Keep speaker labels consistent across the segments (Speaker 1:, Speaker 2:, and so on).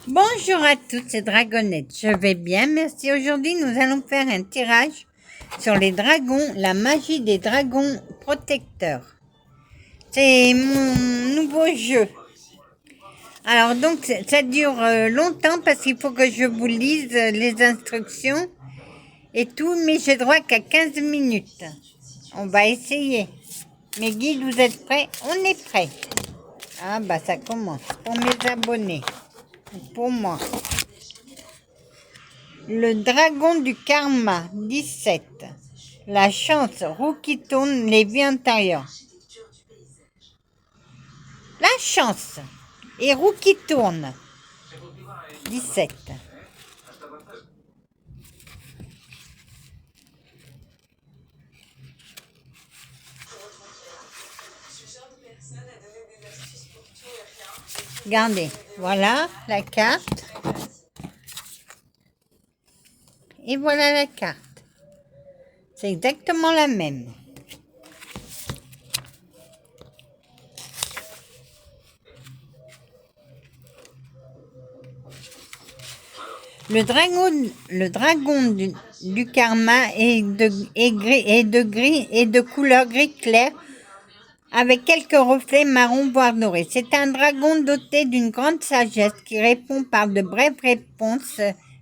Speaker 1: Bonjour à tous, c'est Dragonette. Je vais bien, merci. Aujourd'hui, nous allons faire un tirage sur les dragons, la magie des dragons protecteurs. C'est mon nouveau jeu. Alors donc, ça dure longtemps parce qu'il faut que je vous lise les instructions et tout, mais j'ai droit qu'à 15 minutes. On va essayer. Mes guides, vous êtes prêts? On est prêts. Ah bah ça commence. Pour mes abonnés. Pour moi. Le dragon du karma, 17. La chance, roue qui tourne, les vies intérieures. La chance et roue qui tourne, 17. Regardez, voilà la carte. Et voilà la carte. C'est exactement la même. Le dragon du karma est de gris et de couleur gris clair avec quelques reflets marron voire dorés. C'est un dragon doté d'une grande sagesse qui répond par de brèves réponses,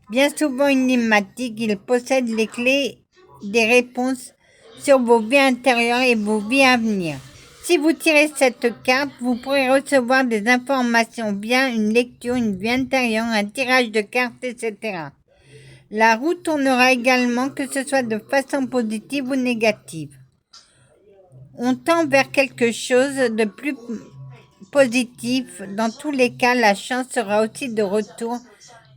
Speaker 1: bien souvent énigmatiques. Il possède les clés des réponses sur vos vies intérieures et vos vies à venir. Si vous tirez cette carte, vous pourrez recevoir des informations via une lecture, une vie intérieure, un tirage de cartes, etc. La roue tournera également, que ce soit de façon positive ou négative. On tend vers quelque chose de plus positif. Dans tous les cas, la chance sera aussi de retour.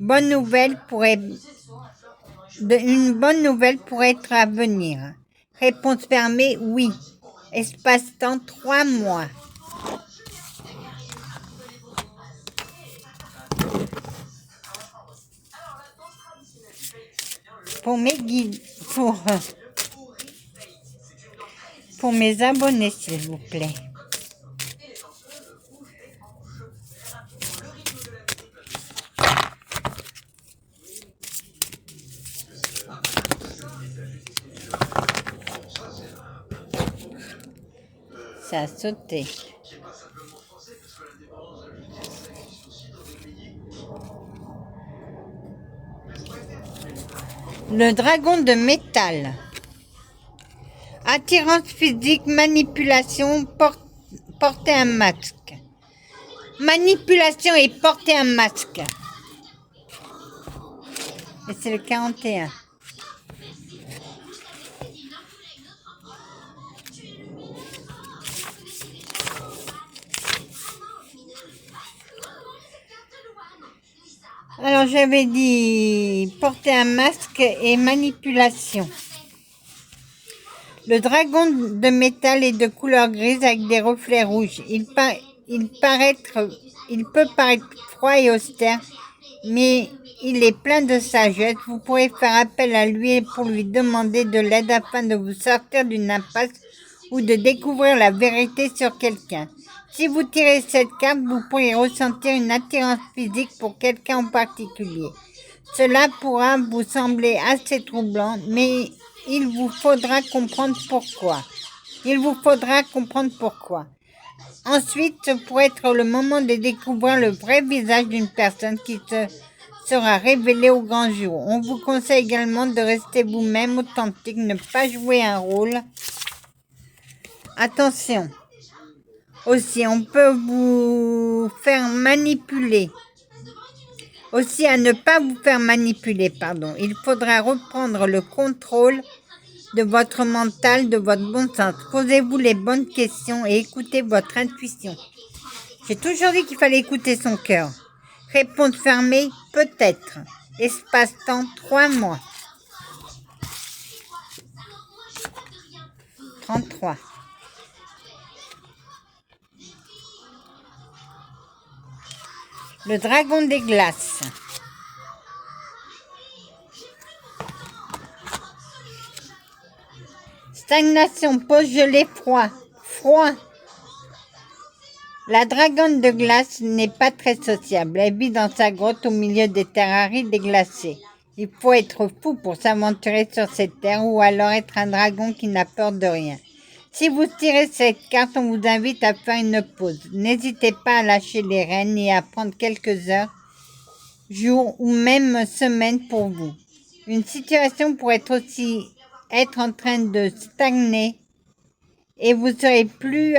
Speaker 1: Une bonne nouvelle pourrait être à venir. Réponse fermée, oui. Espace-temps, 3 mois. Pour mes guides, pour mes abonnés, s'il vous plaît. Ça a sauté. Le dragon de métal. Attirance physique, manipulation, porter un masque. Manipulation et porter un masque. Et c'est le 41. Alors j'avais dit porter un masque et manipulation. Le dragon de métal est de couleur grise avec des reflets rouges. Il peut paraître froid et austère, mais il est plein de sagesse. Vous pourrez faire appel à lui pour lui demander de l'aide afin de vous sortir d'une impasse ou de découvrir la vérité sur quelqu'un. Si vous tirez cette carte, vous pourrez ressentir une attirance physique pour quelqu'un en particulier. Cela pourra vous sembler assez troublant, mais il vous faudra comprendre pourquoi. Ensuite, ce pourrait être le moment de découvrir le vrai visage d'une personne qui sera révélé au grand jour. On vous conseille également de rester vous-même authentique, ne pas jouer un rôle. Attention, aussi on peut vous faire manipuler. Aussi à ne pas vous faire manipuler, Il faudra reprendre le contrôle de votre mental, de votre bon sens. Posez-vous les bonnes questions et écoutez votre intuition. J'ai toujours dit qu'il fallait écouter son cœur. Réponse fermée, peut-être. Espace-temps, 3 mois. 33. Le dragon des glaces. Stagnation, pause, gelée, froid. La dragonne de glace n'est pas très sociable. Elle vit dans sa grotte au milieu des terres arides et glacées. Il faut être fou pour s'aventurer sur cette terre ou alors être un dragon qui n'a peur de rien. Si vous tirez cette carte, on vous invite à faire une pause. N'hésitez pas à lâcher les rênes et à prendre quelques heures, jours ou même semaines pour vous. Une situation pourrait aussi être en train de stagner et vous serez plus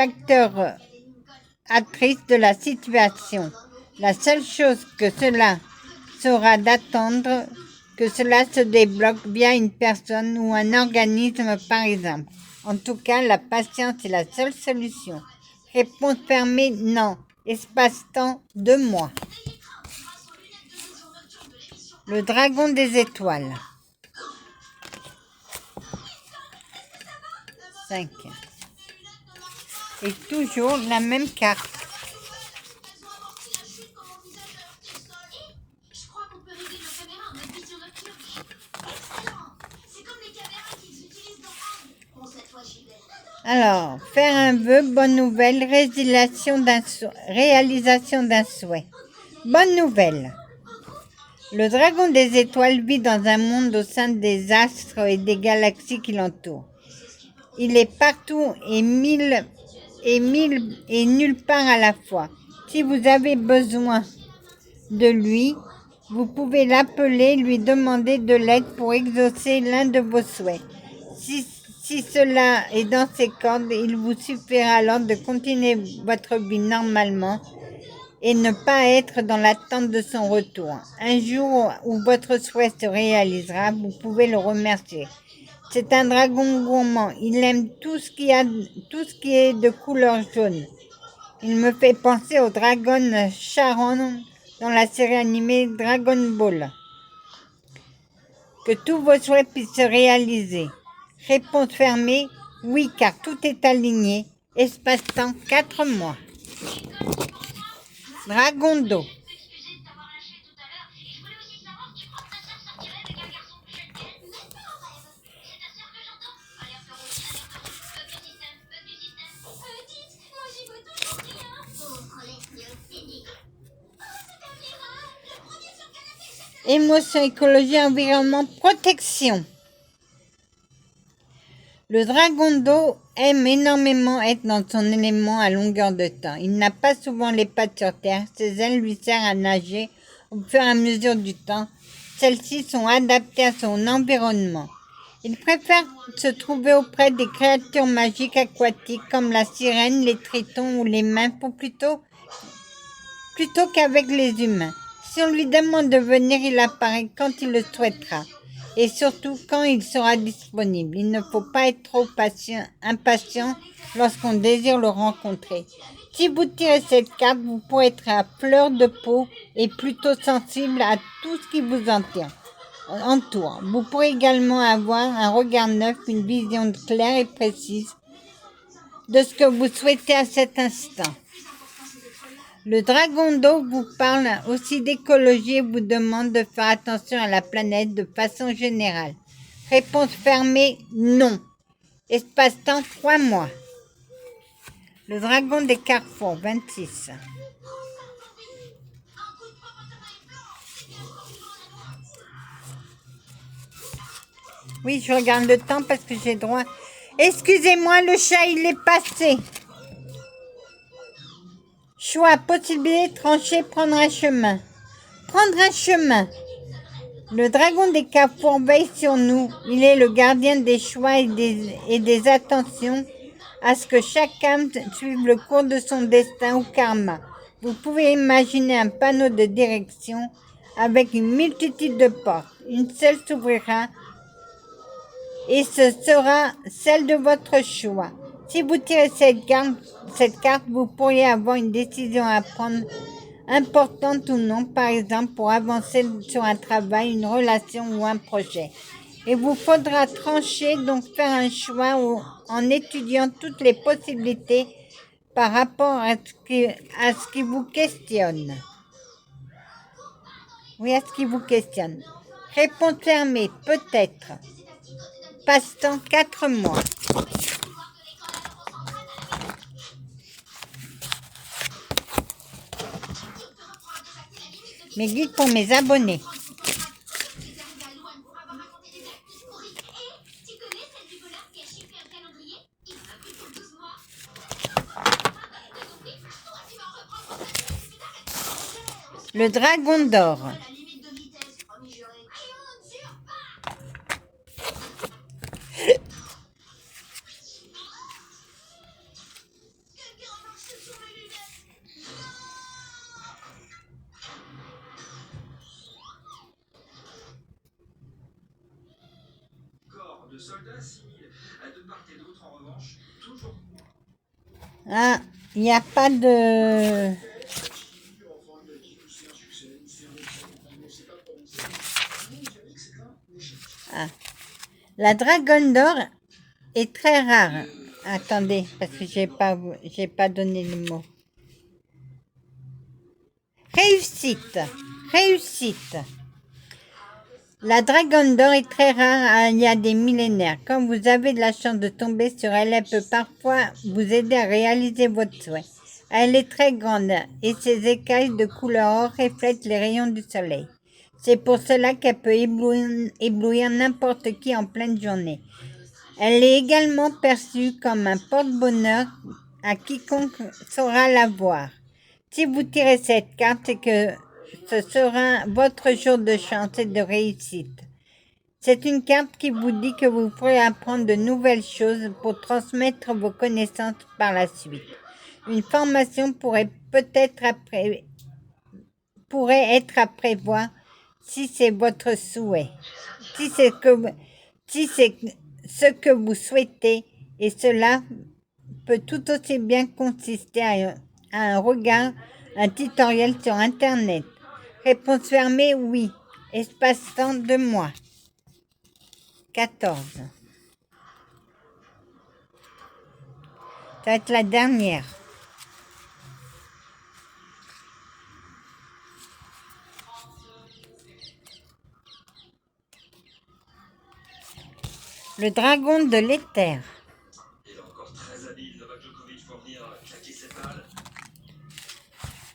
Speaker 1: actrice de la situation. La seule chose que cela sera d'attendre que cela se débloque via une personne ou un organisme par exemple. En tout cas, la patience est la seule solution. Réponse fermée, non. Espace-temps, 2 mois. Le dragon des étoiles. 5. Et toujours la même carte. Alors, faire un vœu, bonne nouvelle, réalisation d'un souhait. Bonne nouvelle. Le dragon des étoiles vit dans un monde au sein des astres et des galaxies qui l'entourent. Il est partout et nulle part à la fois. Si vous avez besoin de lui, vous pouvez l'appeler, lui demander de l'aide pour exaucer l'un de vos souhaits. Si cela est dans ses cordes, il vous suffira alors de continuer votre vie normalement et ne pas être dans l'attente de son retour. Un jour où votre souhait se réalisera, vous pouvez le remercier. C'est un dragon gourmand. Il aime tout ce qui est de couleur jaune. Il me fait penser au dragon Charon dans la série animée Dragon Ball. Que tous vos souhaits puissent se réaliser. Réponse fermée, oui, car tout est aligné. Espace-temps, 4 mois. Dragon d'eau. Émotion, écologie, environnement, protection. Le dragon d'eau aime énormément être dans son élément à longueur de temps. Il n'a pas souvent les pattes sur terre. Ses ailes lui servent à nager au fur et à mesure du temps. Celles-ci sont adaptées à son environnement. Il préfère se trouver auprès des créatures magiques aquatiques comme la sirène, les tritons ou les nymphes plutôt qu'avec les humains. Si on lui demande de venir, il apparaît quand il le souhaitera. Et surtout quand il sera disponible. Il ne faut pas être trop impatient lorsqu'on désire le rencontrer. Si vous tirez cette carte, vous pourrez être à fleur de peau et plutôt sensible à tout ce qui vous entoure. Vous pourrez également avoir un regard neuf, une vision claire et précise de ce que vous souhaitez à cet instant. Le dragon d'eau vous parle aussi d'écologie et vous demande de faire attention à la planète de façon générale. Réponse fermée, non. Espace-temps, 3 mois. Le dragon des carrefours, 26. Oui, je regarde le temps parce que j'ai droit. Excusez-moi, le chat, il est passé. Choix, possibilité, trancher, prendre un chemin. Prendre un chemin. Le dragon des carrefours veille sur nous. Il est le gardien des choix et des attentions à ce que chaque âme suive le cours de son destin ou karma. Vous pouvez imaginer un panneau de direction avec une multitude de portes. Une seule s'ouvrira et ce sera celle de votre choix. Si vous tirez cette carte, vous pourriez avoir une décision à prendre, importante ou non, par exemple pour avancer sur un travail, une relation ou un projet. Il vous faudra trancher, donc faire un choix en étudiant toutes les possibilités par rapport à ce qui vous questionne. Oui, à ce qui vous questionne. Réponse fermée, peut-être. Passe-temps, 4 mois. Mes guides pour mes abonnés. Le dragon d'or. Ah, il n'y a pas de... Ah. La dragonne d'or est très rare. Attendez, parce que j'ai pas donné le mot. Réussite. Réussite. La dragonne d'or est très rare il y a des millénaires. Quand vous avez de la chance de tomber sur elle, elle peut parfois vous aider à réaliser votre souhait. Elle est très grande et ses écailles de couleur or reflètent les rayons du soleil. C'est pour cela qu'elle peut éblouir n'importe qui en pleine journée. Elle est également perçue comme un porte-bonheur à quiconque saura la voir. Si vous tirez cette carte, c'est que ce sera votre jour de chance et de réussite. C'est une carte qui vous dit que vous pourrez apprendre de nouvelles choses pour transmettre vos connaissances par la suite. Une formation pourrait être à prévoir si c'est votre souhait, si c'est ce que vous souhaitez, et cela peut tout aussi bien consister à un regard, un tutoriel sur Internet. Réponse fermée, oui. Espace-temps 2 mois. 14. Ça va être la dernière. Le dragon de l'éther.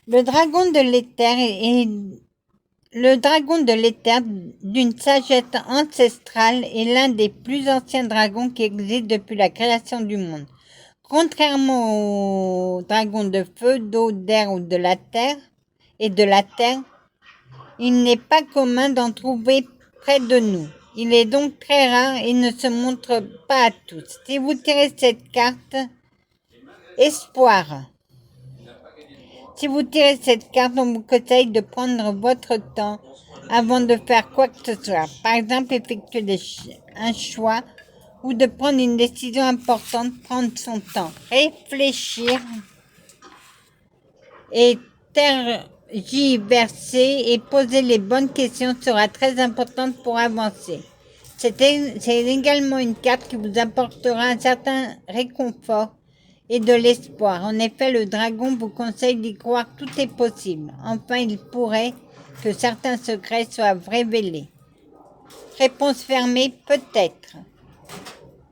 Speaker 1: Le dragon de l'éther est le dragon de l'éther, d'une sagesse ancestrale, est l'un des plus anciens dragons qui existent depuis la création du monde. Contrairement aux dragons de feu, d'eau, d'air ou de la terre, il n'est pas commun d'en trouver près de nous. Il est donc très rare et ne se montre pas à tous. Si vous tirez cette carte, espoir. Si vous tirez cette carte, on vous conseille de prendre votre temps avant de faire quoi que ce soit. Par exemple, effectuer un choix ou de prendre une décision importante, prendre son temps. Réfléchir et tergiverser et poser les bonnes questions sera très importante pour avancer. C'est également une carte qui vous apportera un certain réconfort et de l'espoir. En effet, le dragon vous conseille d'y croire, tout est possible. Enfin, il pourrait que certains secrets soient révélés. Réponse fermée, peut-être.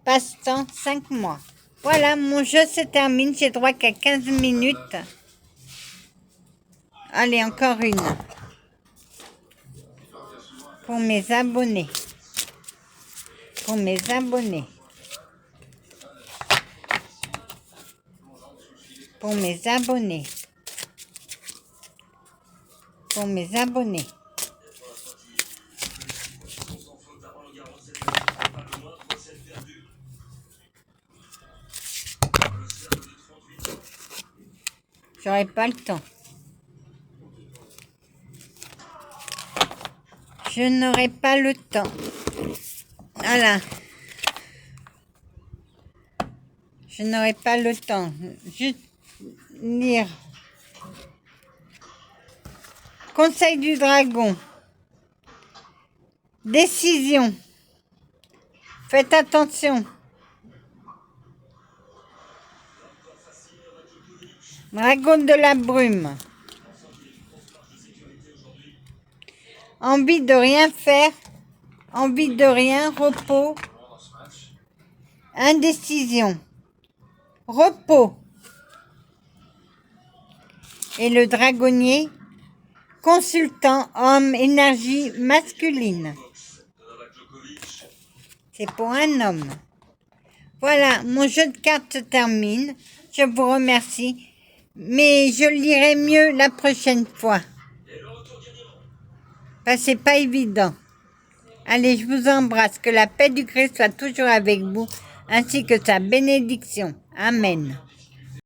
Speaker 1: Passe-temps, 5 mois. Voilà, mon jeu se termine, j'ai droit qu'à 15 minutes. Allez, encore une. Pour mes abonnés. Pour mes abonnés. Pour mes abonnés. Pour mes abonnés. J'aurai pas le temps. Je n'aurai pas le temps. Voilà. Je n'aurai pas le temps. Juste lire. Conseil du dragon. Décision. Faites attention. Dragon de la brume. Envie de rien faire. Envie de rien. Repos. Indécision. Repos. Et le dragonnier. Consultant homme, énergie masculine. C'est pour un homme. Voilà, mon jeu de cartes se termine. Je vous remercie. Mais je lirai mieux la prochaine fois. Parce que c'est pas évident. Allez, je vous embrasse. Que la paix du Christ soit toujours avec vous, ainsi que sa bénédiction. Amen.